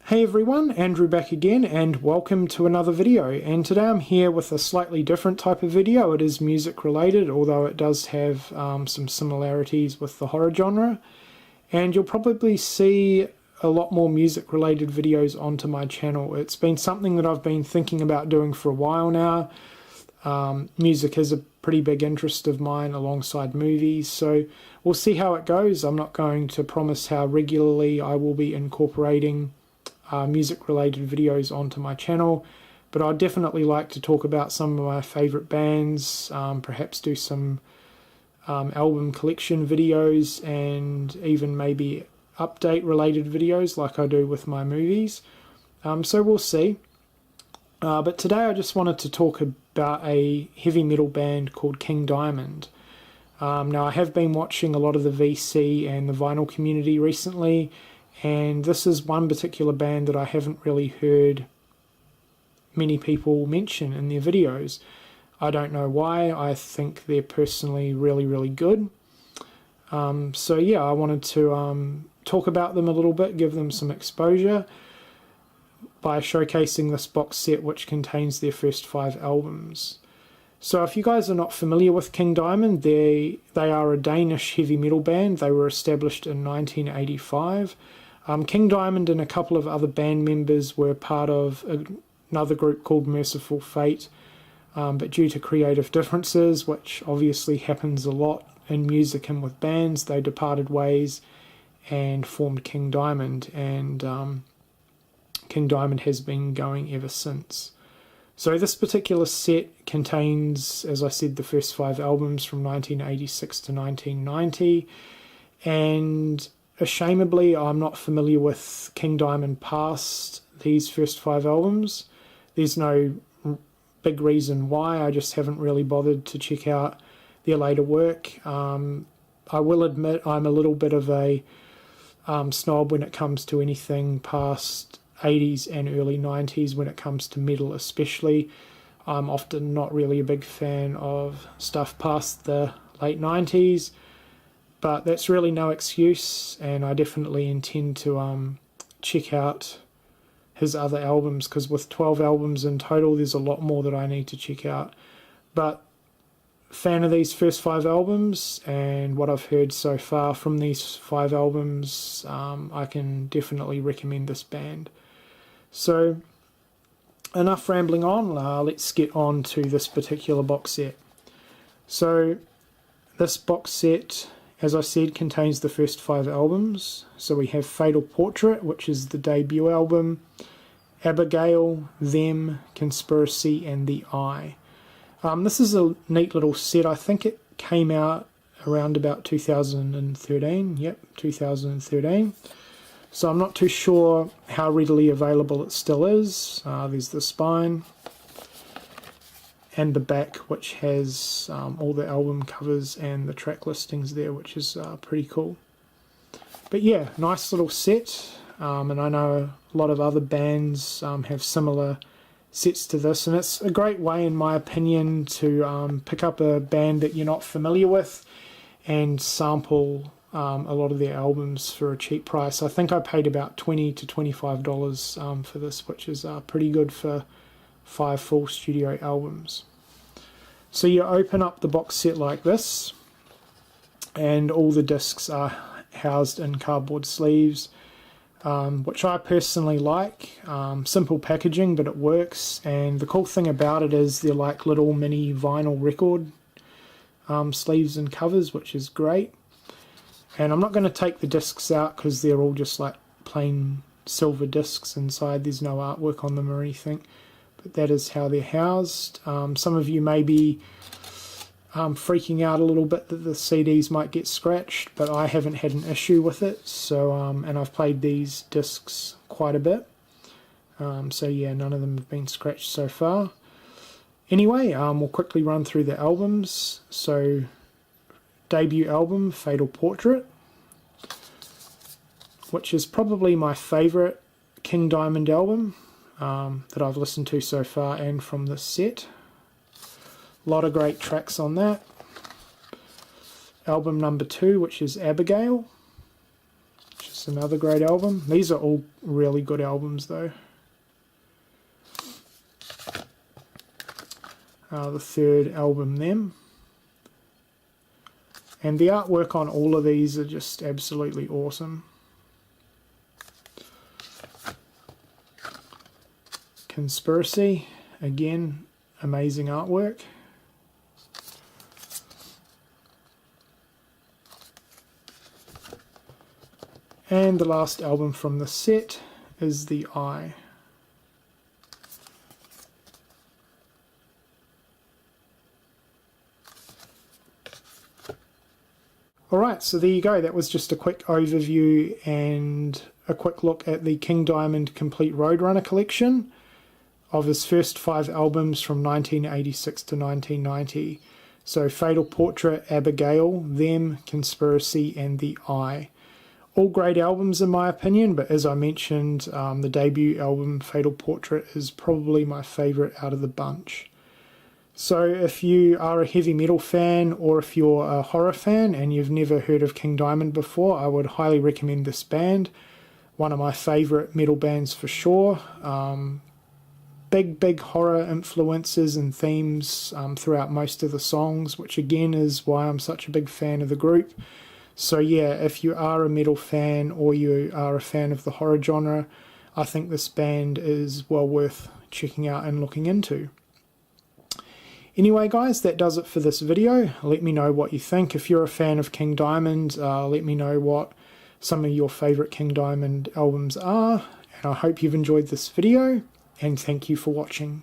Hey everyone, Andrew back again and welcome to another video, and today I'm here with a slightly different type of video. It is music related, although it does have some similarities with the horror genre, and you'll probably see a lot more music related videos onto my channel. It's been something that I've been thinking about doing for a while now. Music is a pretty big interest of mine alongside movies, so we'll see how it goes. I'm not going to promise how regularly I will be incorporating music related videos onto my channel, but I'd definitely like to talk about some of my favorite bands, perhaps do some album collection videos, and even maybe update related videos like I do with my movies. So we'll see. But today I just wanted to talk about a heavy metal band called King Diamond. Now I have been watching a lot of the VC and the vinyl community recently, and this is one particular band that I haven't really heard many people mention in their videos. I don't know why. I think they're personally really good. So yeah, I wanted to talk about them a little bit, give them some exposure by showcasing this box set which contains their first 5 albums. So if you guys are not familiar with King Diamond, they are a Danish heavy metal band. They were established in 1985. King Diamond and a couple of other band members were part of another group called Merciful Fate, but due to creative differences, which obviously happens a lot in music and with bands, they departed ways and formed King Diamond, and King Diamond has been going ever since. So this particular set contains, as I said, the first 5 albums from 1986 to 1990, and ashamedly, I'm not familiar with King Diamond past these first 5 albums. There's no big reason why, I just haven't really bothered to check out their later work. I will admit I'm a little bit of a snob when it comes to anything past 80s and early 90s, when it comes to metal especially. I'm often not really a big fan of stuff past the late 90s. But that's really no excuse, and I definitely intend to check out his other albums, because with 12 albums in total, there's a lot more that I need to check out. But fan of these first 5 albums, and what I've heard so far from these 5 albums, I can definitely recommend this band. So enough rambling on, let's get on to this particular box set. So this box set, as I said, contains the first 5 albums. So we have Fatal Portrait, which is the debut album, Abigail, Them, Conspiracy, and The Eye. This is a neat little set. I think it came out around about 2013. Yep, 2013. So I'm not too sure how readily available it still is. There's the spine and the back, which has all the album covers and the track listings there, which is pretty cool. But yeah, nice little set, and I know a lot of other bands have similar sets to this, and it's a great way, in my opinion, to pick up a band that you're not familiar with and sample a lot of their albums for a cheap price. I think I paid about $20 to $25 for this, which is pretty good for 5 full studio albums. So you open up the box set like this, and all the discs are housed in cardboard sleeves, which I personally like. Simple packaging, but it works, and the cool thing about it is they're like little mini vinyl record sleeves and covers, which is great. And I'm not going to take the discs out because they're all just like plain silver discs inside. There's no artwork on them or anything. But that is how they're housed. Some of you may be freaking out a little bit that the CDs might get scratched, but I haven't had an issue with it. So, and I've played these discs quite a bit. So yeah, none of them have been scratched so far. Anyway, we'll quickly run through the albums. So, debut album, Fatal Portrait, which is probably my favourite King Diamond album that I've listened to so far, and from this set. A lot of great tracks on that. Album number 2, which is Abigail, which is It's another great album. These are all really good albums though. The third album, Them. And the artwork on all of these are just absolutely awesome. Conspiracy, again, amazing artwork. And the last album from the set is The Eye. Alright, so there you go. That was just a quick overview and a quick look at the King Diamond Complete Roadrunner collection of his first 5 albums from 1986 to 1990. So Fatal Portrait, Abigail, Them, Conspiracy, and The Eye. All great albums in my opinion, but as I mentioned, the debut album, Fatal Portrait, is probably my favourite out of the bunch. So if you are a heavy metal fan, or if you're a horror fan and you've never heard of King Diamond before, I would highly recommend this band. One of my favourite metal bands for sure. Big horror influences and themes throughout most of the songs, which again is why I'm such a big fan of the group. So yeah, if you are a metal fan or you are a fan of the horror genre, I think this band is well worth checking out and looking into. Anyway guys, that does it for this video. Let me know what you think. If you're a fan of King Diamond, let me know what some of your favourite King Diamond albums are. And I hope you've enjoyed this video, and thank you for watching.